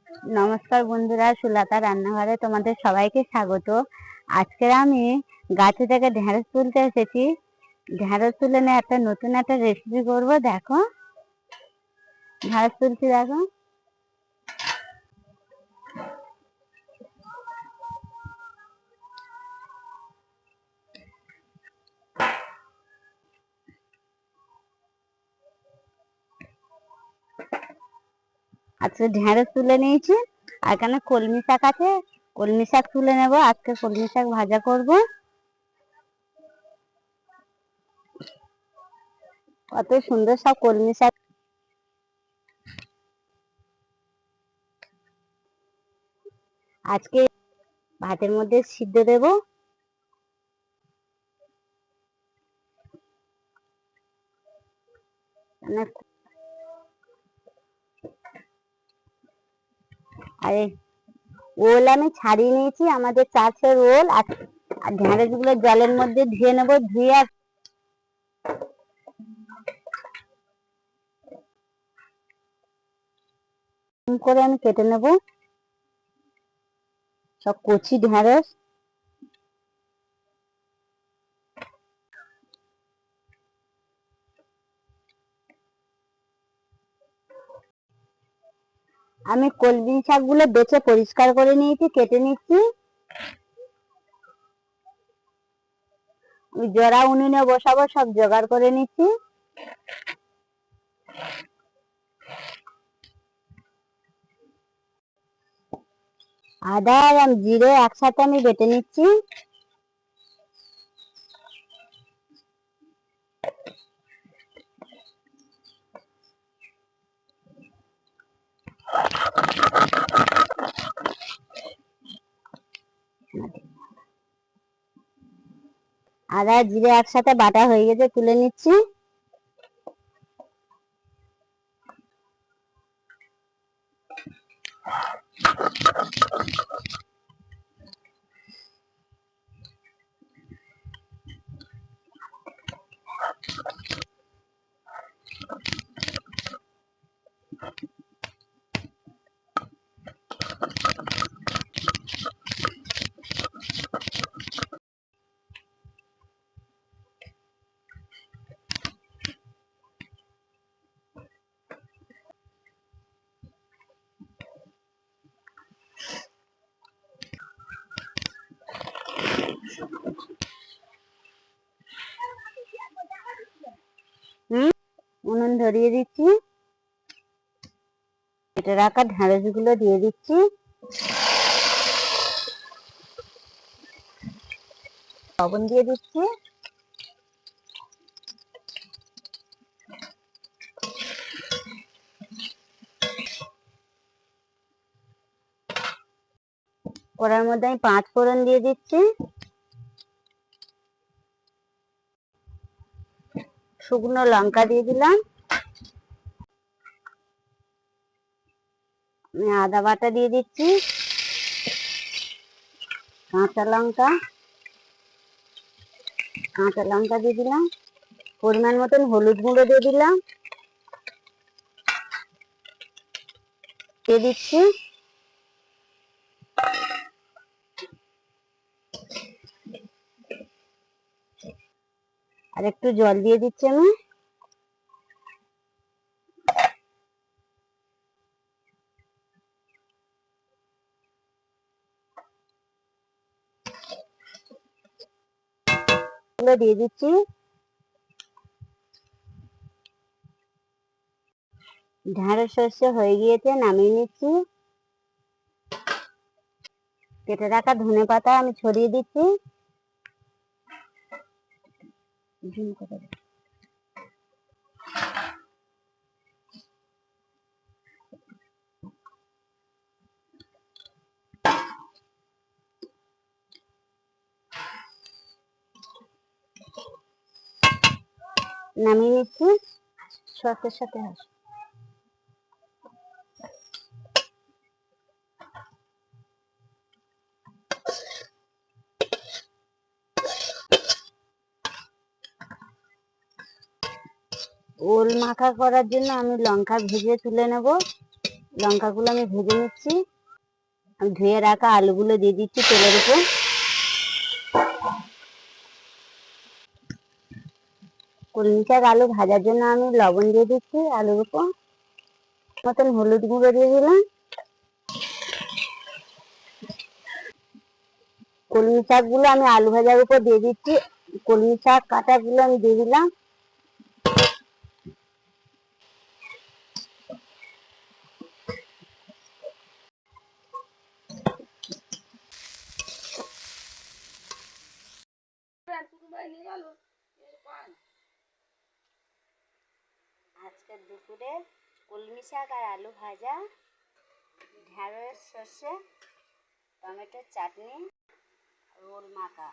নমস্কার বন্ধুরা, সুলতা রান্নাঘরে তোমাদের সবাইকে স্বাগত। আজকে আমি গাছে থেকে ঢেঁড়স তুলতে এসেছি। ঢেঁড়স তুলে নিয়ে একটা নতুন একটা রেসিপি করব। দেখো, ঢেঁড়স তুলছি। দেখো, আজকে ঢেঁড়স তুলে নিয়েছি। আর এখানে কলমি শাক আছে, কলমি শাক তুলে নেব। আজকে কলমি শাক ভাজা করব। কত সুন্দর সব কলমি শাক। আজকে ভাতের মধ্যে সিদ্ধ দেব। আর ওল আমি ছাড়িয়ে নিয়েছি, আমাদের চাষের ওল। আর ঢেঁড়স গুলো জলের মধ্যে ধুয়ে নেব। ধুয়ে করে আমি কেটে নেব সব কচি ঢেঁড়স। আমি কলমি শাকগুলো বেছে পরিষ্কার করে নিয়েছি, কেটে নিচ্ছি। আমি জড়া উনুনে বসাবো, সব জোগাড় করে নিচ্ছি। আদা আর জিরে একসাথে আমি বেটে নিচ্ছি। আদা জিরে একসাথে বাটা হয়ে গেছে, তুলে নিচ্ছি। উনুন ধরিয়ে দিচ্ছি। কেটে রাখা ঢেঁড়স গুলো দিয়ে দিচ্ছি। লবণ দিয়ে দিচ্ছি। কড়ার মধ্যে আমি 5 ফোড়ন দিয়ে দিচ্ছি। শুকনো লঙ্কা দিয়ে দিলাম। আমি আদা বাটা দিয়ে দিচ্ছি। কাঁচা লঙ্কা দিয়ে দিলাম। পরিমাণ মতন হলুদ গুঁড়ো দিয়ে দিলাম। দিয়ে দিচ্ছি আর একটু জল দিয়ে দিচ্ছি আমি। দিয়ে দিচ্ছি। ঢেঁড়স শস্য হয়ে গিয়েছে, নামিয়ে নিচ্ছি। কেটে রাখা ধনে পাতা আমি ছড়িয়ে দিচ্ছি। নামিয়ে নিচ্ছি। সসের সাথে ওল মাখা করার জন্য আমি লঙ্কা ভেজে তুলে নেব। লঙ্কাগুলো আমি ভেজে নিচ্ছি। আমি ধুয়ে রাখা আলুগুলো দিয়ে দিচ্ছি তেলের উপর। কলমি শাক আলু ভাজার জন্য আমি লবণ দিয়ে দিচ্ছি আলুর উপর, মতন হলুদ গুঁড়ো দিয়ে দিলাম। কলমি শাকগুলো আমি আলু ভাজার উপর দিয়ে দিচ্ছি। কলমি শাক কাটাগুলো আমি দিয়ে দিলাম। আজকের দুপুরে কলমি শাক আর আলু ভাজা, ঢেঁড়স সর্ষে টমেটোর চাটনি, রোল মাখা।